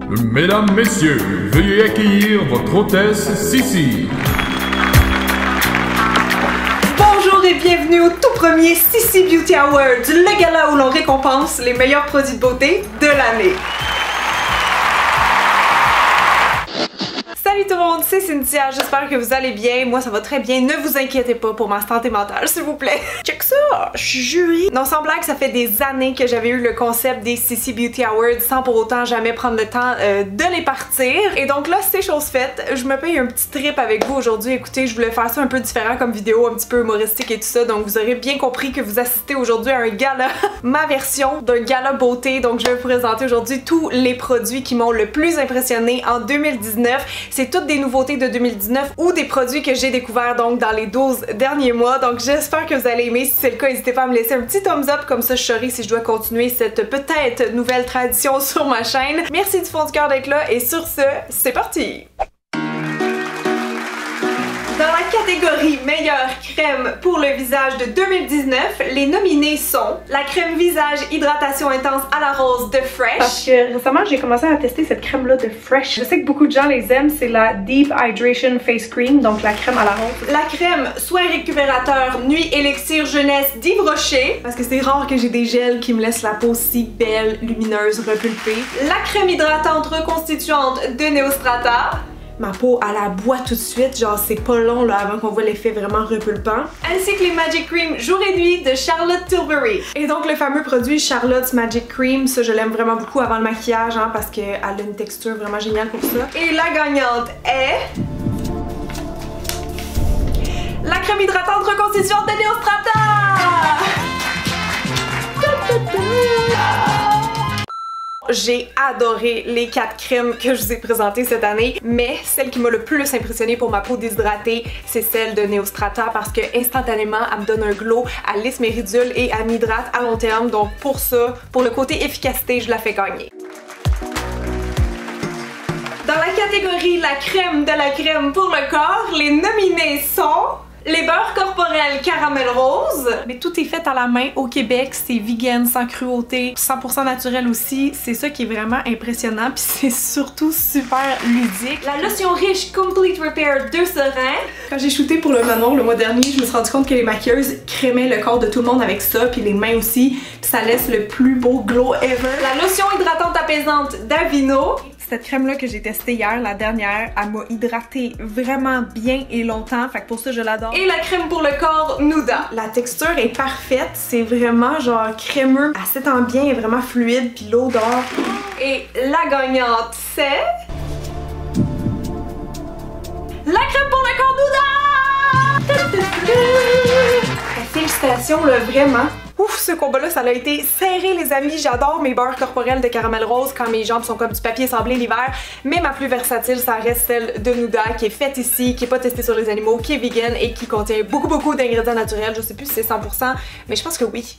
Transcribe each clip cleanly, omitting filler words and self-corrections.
Mesdames, messieurs, veuillez accueillir votre hôtesse Sissi. Bonjour et bienvenue au tout premier Sissi Beauty Awards, le gala où l'on récompense les meilleurs produits de beauté de l'année. Salut tout le monde, c'est Cynthia, j'espère que vous allez bien. Moi ça va très bien, ne vous inquiétez pas pour ma santé mentale s'il vous plaît. Check ça, je suis jury. Non, sans blague, ça fait des années que j'avais eu le concept des Sissi Beauty Awards sans pour autant jamais prendre le temps de les partir. Et donc là c'est chose faite, je me paye un petit trip avec vous aujourd'hui. Écoutez, je voulais faire ça un peu différent comme vidéo, un petit peu humoristique et tout ça, donc vous aurez bien compris que vous assistez aujourd'hui à un gala, ma version d'un gala beauté. Donc je vais vous présenter aujourd'hui tous les produits qui m'ont le plus impressionné en 2019. C'est toutes des nouveautés de 2019 ou des produits que j'ai découverts donc dans les 12 derniers mois. Donc j'espère que vous allez aimer. Si c'est le cas, n'hésitez pas à me laisser un petit thumbs up, comme ça je saurai si je dois continuer cette peut-être nouvelle tradition sur ma chaîne. Merci du fond du cœur d'être là et sur ce, c'est parti! Dans la catégorie meilleure crème pour le visage de 2019, les nominés sont la crème visage hydratation intense à la rose de Fresh. Parce que récemment j'ai commencé à tester cette crème là de Fresh. Je sais que beaucoup de gens les aiment, c'est la Deep Hydration Face Cream, donc la crème à la rose. La crème soin récupérateur nuit élixir jeunesse d'Yves Rocher, parce que c'est rare que j'ai des gels qui me laissent la peau si belle, lumineuse, repulpée. La crème hydratante reconstituante de Neostrata. Ma peau à la boit tout de suite, genre c'est pas long là avant qu'on voit l'effet vraiment repulpant. Ainsi que les Magic Cream jour et nuit de Charlotte Tilbury. Et donc le fameux produit Charlotte's Magic Cream, ça je l'aime vraiment beaucoup avant le maquillage hein, parce qu'elle a une texture vraiment géniale pour ça. Et la gagnante est... la crème hydratante reconstituante de Neostrata! J'ai adoré les 4 crèmes que je vous ai présentées cette année, mais celle qui m'a le plus impressionnée pour ma peau déshydratée, c'est celle de Neostrata parce que instantanément, elle me donne un glow, elle lisse mes ridules et elle m'hydrate à long terme. Donc pour ça, pour le côté efficacité, je la fais gagner. Dans la catégorie la crème de la crème pour le corps, les nominés sont... les beurres corporels caramel rose. Mais tout est fait à la main au Québec, c'est vegan, sans cruauté, 100% naturel aussi. C'est ça qui est vraiment impressionnant, puis c'est surtout super ludique. La lotion riche Complete Repair de Serein. Quand j'ai shooté pour le Manon le mois dernier, je me suis rendu compte que les maquilleuses crémaient le corps de tout le monde avec ça, puis les mains aussi, puis ça laisse le plus beau glow ever. La lotion hydratante apaisante d'Avino. Cette crème là que j'ai testée hier, la dernière, elle m'a hydratée vraiment bien et longtemps, fait que pour ça je l'adore. Et la crème pour le corps Nuda. La texture est parfaite, c'est vraiment genre crémeux, elle s'étend bien, elle est vraiment fluide, puis l'odeur. Et la gagnante c'est... la crème pour le corps Nuda! Félicitations là, vraiment! Ouf, ce combat-là, ça a été serré les amis. J'adore mes beurres corporels de caramel rose quand mes jambes sont comme du papier sablé l'hiver. Mais ma plus versatile, ça reste celle de Nuda qui est faite ici, qui est pas testée sur les animaux, qui est vegan et qui contient beaucoup d'ingrédients naturels. Je sais plus si c'est 100%, mais je pense que oui.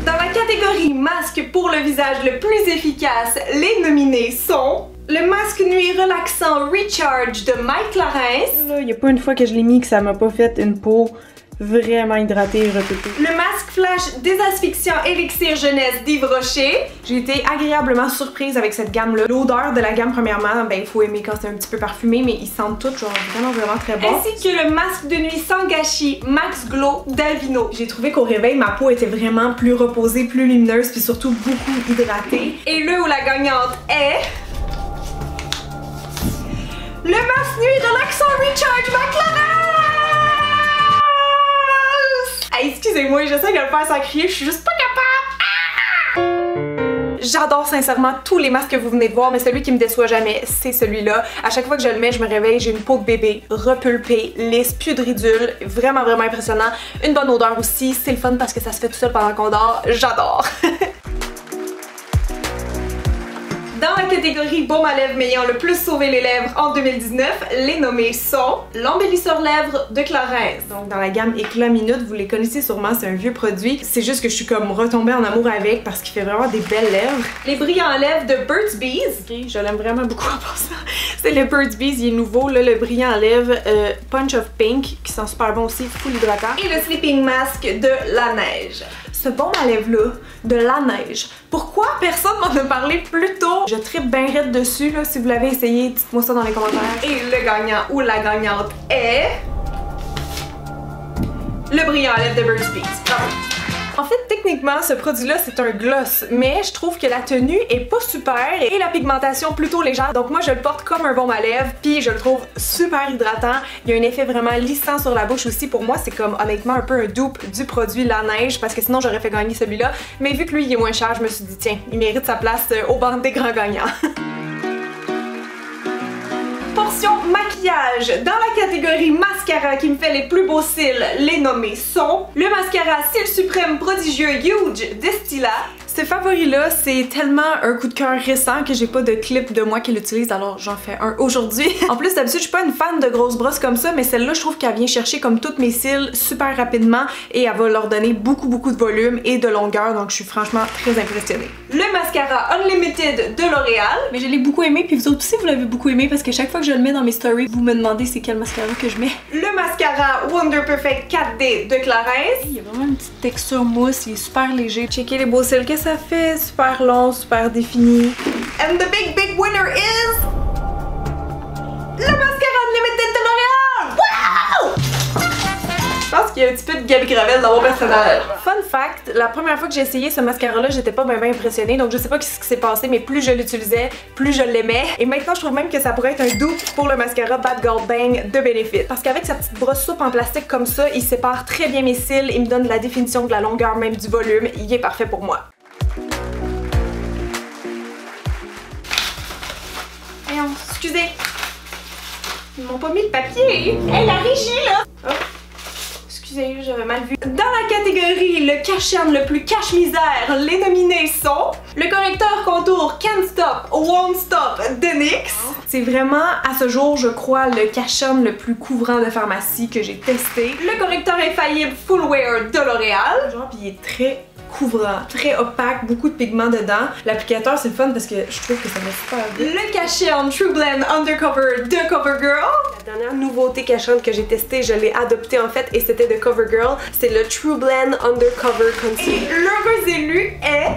Dans la catégorie masque pour le visage le plus efficace, les nominés sont... le masque nuit relaxant Recharge de Mike Clarence. Là, y a pas une fois que je l'ai mis que ça m'a pas fait une peau vraiment hydratée et repépée. Le masque flash désasphyxiant Élixir jeunesse d'Yves Rocher. J'ai été agréablement surprise avec cette gamme-là. L'odeur de la gamme, premièrement, ben il faut aimer quand c'est un petit peu parfumé, mais ils sentent tous genre vraiment très bon. Ainsi que le masque de nuit sans gâchis Max Glow d'Avino. J'ai trouvé qu'au réveil, ma peau était vraiment plus reposée, plus lumineuse, puis surtout beaucoup hydratée. Et le ou la gagnante est... le masque nuit relaxant Recharge McLaren! Hey, excusez-moi, j'essaie de le faire sans crier, je suis juste pas capable! J'adore sincèrement tous les masques que vous venez de voir, mais celui qui me déçoit jamais, c'est celui-là. À chaque fois que je le mets, je me réveille, j'ai une peau de bébé repulpée, lisse, plus de ridules, vraiment impressionnant. Une bonne odeur aussi, c'est le fun parce que ça se fait tout seul pendant qu'on dort, j'adore! Dans la catégorie baume à lèvres m'ayant le plus sauvé les lèvres en 2019, les nommés sont l'embellisseur lèvres de Clarins. Donc dans la gamme Éclat Minute, vous les connaissez sûrement, c'est un vieux produit. C'est juste que je suis comme retombée en amour avec parce qu'il fait vraiment des belles lèvres. Les brillants à lèvres de Burt's Bees. Ok, je l'aime vraiment beaucoup en passant. C'est le Burt's Bees, il est nouveau, là, le brillant à lèvres Punch of Pink, qui sent super bon aussi, full hydratant. Et le Sleeping Mask de La Neige. Ce baume à lèvres-là, de la neige. Pourquoi personne m'en a parlé plus tôt? Je tripe bien raide dessus, là. Si vous l'avez essayé, dites-moi ça dans les commentaires. Et le gagnant ou la gagnante est... le brillant à lèvres de Burt's Bees. Bravo! En fait, techniquement, ce produit-là, c'est un gloss, mais je trouve que la tenue est pas super et la pigmentation plutôt légère. Donc moi, je le porte comme un baume à lèvres, puis je le trouve super hydratant. Il y a un effet vraiment lissant sur la bouche aussi. Pour moi, c'est comme honnêtement un peu un dupe du produit La Neige, parce que sinon, j'aurais fait gagner celui-là. Mais vu que lui, il est moins cher, je me suis dit, tiens, il mérite sa place au banc des grands gagnants. Portion maquillage. Dans la catégorie mascara qui me fait les plus beaux cils, les nommés sont le mascara Cils Suprême Prodigieux Huge de Stila. Ce favori-là, c'est tellement un coup de cœur récent que j'ai pas de clip de moi qui l'utilise, alors j'en fais un aujourd'hui. En plus, d'habitude, je suis pas une fan de grosses brosses comme ça, mais celle-là, je trouve qu'elle vient chercher comme toutes mes cils super rapidement et elle va leur donner beaucoup de volume et de longueur, donc je suis franchement très impressionnée. Le mascara Unlimited de L'Oréal. Mais je l'ai beaucoup aimé, puis vous autres aussi, vous l'avez beaucoup aimé parce que chaque fois que je le mets dans mes stories, vous me demandez c'est quel mascara que je mets. Le mascara Wonder Perfect 4D de Clarins. Il y a vraiment une petite texture mousse, il est super léger. Checkez les beaux cils que ça fait, super long, super défini. And the big winner is... le mascara Unlimited de L'Oréal! Wow! Je pense qu'il y a un petit peu de Gabi Gravel dans mon personnage. Fun fact, la première fois que j'ai essayé ce mascara-là, j'étais pas bien impressionnée, donc je sais pas ce qui s'est passé, mais plus je l'utilisais, plus je l'aimais. Et maintenant, je trouve même que ça pourrait être un dupe pour le mascara Bad Girl Bang de Benefit. Parce qu'avec sa petite brosse soupe en plastique comme ça, il sépare très bien mes cils, il me donne de la définition, de la longueur, même du volume. Il est parfait pour moi. Excusez, ils m'ont pas mis le papier. Hey, la régie là! Oh. Excusez, j'avais mal vu. Dans la catégorie le cash-in le plus cache-misère, les nominés sont le correcteur contour Can't Stop, Won't Stop de NYX. C'est vraiment, à ce jour, je crois, le cash-in le plus couvrant de pharmacie que j'ai testé. Le correcteur infaillible Full Wear de L'Oréal. Genre, il est très couvrant, très opaque, beaucoup de pigments dedans. L'applicateur, c'est le fun parce que je trouve que ça met super bien. Le cash-in True Blend Undercover de CoverGirl. La dernière nouveauté cash-in que j'ai testée, je l'ai adoptée en fait et c'était de CoverGirl. C'est le True Blend Undercover Concealer. Et l'heureux élu est...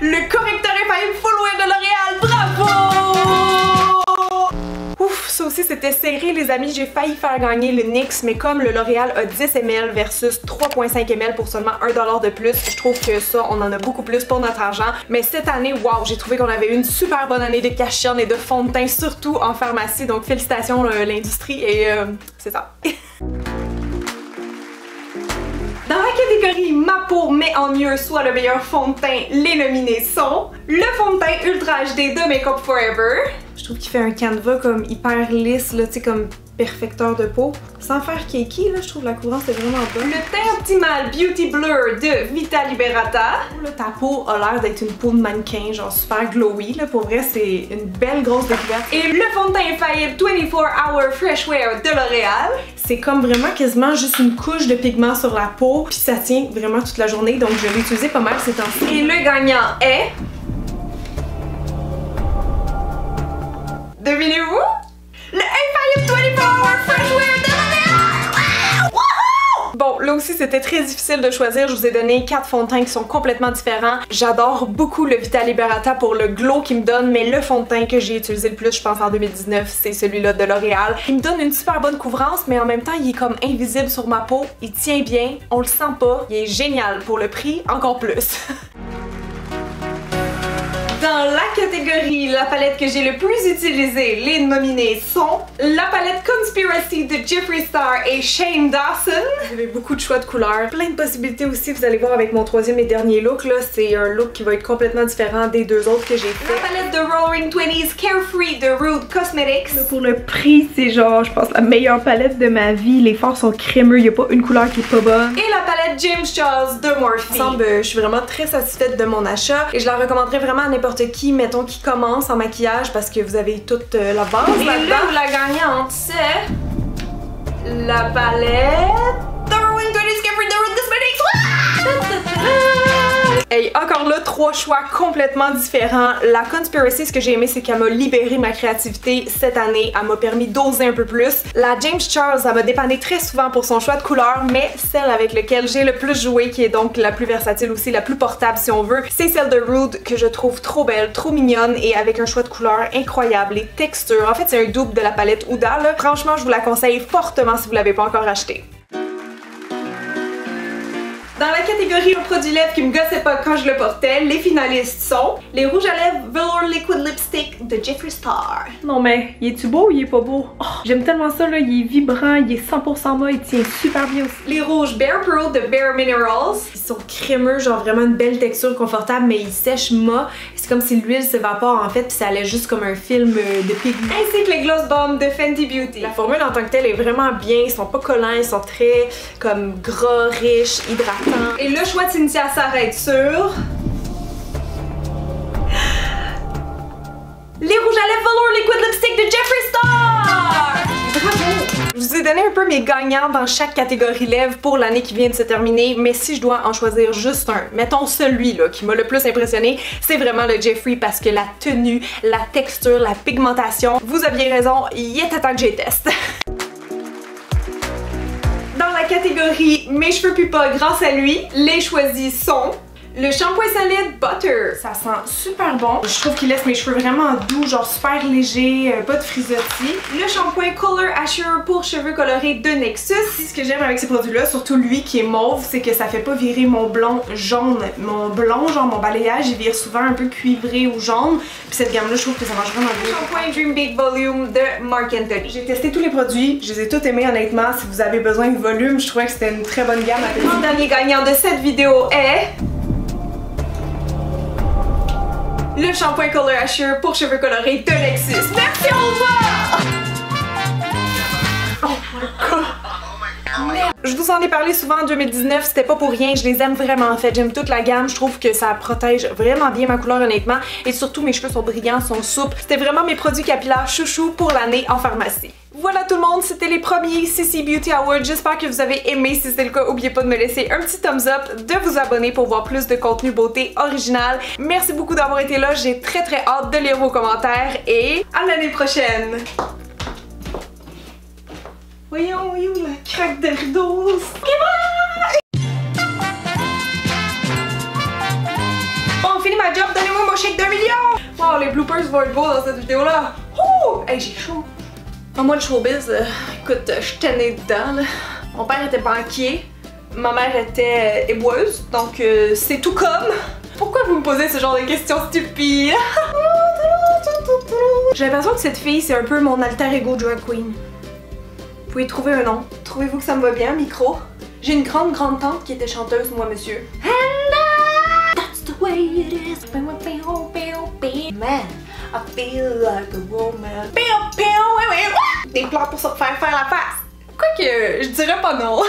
le correcteur infaillible Full Wear de L'Oréal. Bravo! Ouf, ça aussi c'était serré les amis, j'ai failli faire gagner le NYX, mais comme le L'Oréal a 10 ml versus 3,5 ml pour seulement 1$ de plus, je trouve que ça, on en a beaucoup plus pour notre argent. Mais cette année, waouh, j'ai trouvé qu'on avait eu une super bonne année de cash-in et de fond de teint, surtout en pharmacie, donc félicitations l'industrie et c'est ça. Dans la catégorie Ma peau met en mieux soit le meilleur fond de teint, les nominés sont le fond de teint Ultra HD de Make Up For Ever. Je trouve qu'il fait un canevas comme hyper lisse, là, tu sais, comme perfecteur de peau. Sans faire cakey, là, je trouve la couvrance est vraiment bonne. Le teint optimal Beauty Blur de Vita Liberata. Là, ta peau a l'air d'être une peau de mannequin, genre super glowy, là. Pour vrai, c'est une belle grosse découverte. Et le fond de teint infaillible 24 Hour Fresh Wear de L'Oréal. C'est comme vraiment quasiment juste une couche de pigment sur la peau, puis ça tient vraiment toute la journée, donc je l'ai utilisé pas mal ces temps-ci. Et le gagnant est... devinez-vous? Le infaillible 24 Hour Fresh Wear de L'Oréal! Bon, là aussi c'était très difficile de choisir, je vous ai donné 4 fonds de teint qui sont complètement différents. J'adore beaucoup le Vita Liberata pour le glow qu'il me donne, mais le fond de teint que j'ai utilisé le plus, je pense en 2019, c'est celui-là de L'Oréal. Il me donne une super bonne couvrance, mais en même temps il est comme invisible sur ma peau, il tient bien, on le sent pas, il est génial pour le prix, encore plus. Dans la catégorie la palette que j'ai le plus utilisée, les nominés sont la palette Conspiracy de Jeffree Star et Shane Dawson. Vous avez beaucoup de choix de couleurs, plein de possibilités aussi, vous allez voir avec mon troisième et dernier look là, c'est un look qui va être complètement différent des deux autres que j'ai fait. La palette de Roaring 20s Carefree de Rude Cosmetics. Là, pour le prix, c'est genre, je pense, la meilleure palette de ma vie. Les fards sont crémeux, il n'y a pas une couleur qui est pas bonne. Et la palette James Charles de Morphe. Je suis vraiment très satisfaite de mon achat et je la recommanderais vraiment à n'importe qui, mettons, qui commence en maquillage parce que vous avez toute la base là-dedans. La gagnante, c'est la palette The Roaring 20s Carefree de Rude Cosmetics. Hey, encore là, 3 choix complètement différents. La Conspiracy, ce que j'ai aimé, c'est qu'elle m'a libéré ma créativité cette année. Elle m'a permis d'oser un peu plus. La James Charles, elle m'a dépanné très souvent pour son choix de couleur, mais celle avec laquelle j'ai le plus joué, qui est donc la plus versatile aussi, la plus portable si on veut, c'est celle de Rude que je trouve trop belle, trop mignonne et avec un choix de couleur incroyable. Les textures, en fait c'est un double de la palette Huda là. Franchement, je vous la conseille fortement si vous l'avez pas encore acheté. Dans la catégorie aux produits lèvres qui me gossaient pas quand je le portais, les finalistes sont les rouges à lèvres Velour Liquid Lipstick de Jeffree Star. Non mais, il est-tu beau ou il est pas beau? Oh, j'aime tellement ça là, il est vibrant, il est 100% mat, il tient super bien aussi. Les rouges Bare Pearl de Bare Minerals. Ils sont crémeux, genre vraiment une belle texture confortable, mais ils sèchent mat. C'est comme si l'huile s'évapore en fait, puis ça allait juste comme un film de pigments. Ainsi que les Gloss Bomb de Fenty Beauty. La formule en tant que telle est vraiment bien, ils sont pas collants, ils sont très comme gras, riches, hydratants. Et le choix de Cynthia s'arrête sur... les rouges à lèvres Velour Liquid Lipstick de Jeffree Star! Bravo! Je vous ai donné un peu mes gagnants dans chaque catégorie lèvres pour l'année qui vient de se terminer, mais si je dois en choisir juste un, mettons celui-là qui m'a le plus impressionné, c'est vraiment le Jeffree parce que la tenue, la texture, la pigmentation, vous aviez raison, il était temps que j'y teste. Dans la catégorie mes cheveux puent pas grâce à lui, les choisis sont le shampoing solide Butter. Ça sent super bon. Je trouve qu'il laisse mes cheveux vraiment doux, genre super léger, pas de frisottis. Le shampoing Color Assure pour cheveux colorés de Nexus. Ce que j'aime avec ces produits-là, surtout lui qui est mauve, c'est que ça fait pas virer mon blond jaune. Mon blond, genre mon balayage, il vire souvent un peu cuivré ou jaune. Puis cette gamme-là, je trouve que ça marche vraiment bien. Le shampoing Dream Big Volume de Marc Anthony. J'ai testé tous les produits, je les ai tous aimés honnêtement. Si vous avez besoin de volume, je trouvais que c'était une très bonne gamme. Le dernier gagnant de cette vidéo est... le shampoing Color Assure pour cheveux colorés de Nexus. Merci, au revoir! Oh my god! Je vous en ai parlé souvent en 2019, c'était pas pour rien, je les aime vraiment en fait, j'aime toute la gamme, je trouve que ça protège vraiment bien ma couleur honnêtement et surtout mes cheveux sont brillants, sont souples. C'était vraiment mes produits capillaires chouchou pour l'année en pharmacie. Voilà tout le monde, c'était les premiers CC Beauty Awards. J'espère que vous avez aimé. Si c'est le cas, n'oubliez pas de me laisser un petit thumbs up, de vous abonner pour voir plus de contenu beauté original. Merci beaucoup d'avoir été là. J'ai très hâte de lire vos commentaires et à l'année prochaine. Voyons, la craque de rideau. Bon, on finit ma job. Donnez-moi mon chèque d'1 million. Wow, les bloopers vont être beaux dans cette vidéo-là. Ouh! Hey, j'ai chaud. Moi, le showbiz, écoute, je suis tannée dedans, là. Mon père était banquier, ma mère était éboueuse, donc c'est tout comme. Pourquoi vous me posez ce genre de questions stupides? J'ai l'impression que cette fille, c'est un peu mon alter ego drag queen. Vous pouvez trouver un nom. Trouvez-vous que ça me va bien, micro? J'ai une grande tante qui était chanteuse, moi, monsieur. Hello! That's the way it is. Man. I feel like a woman. Des plans pour se faire la face. Quoique, je dirais pas non.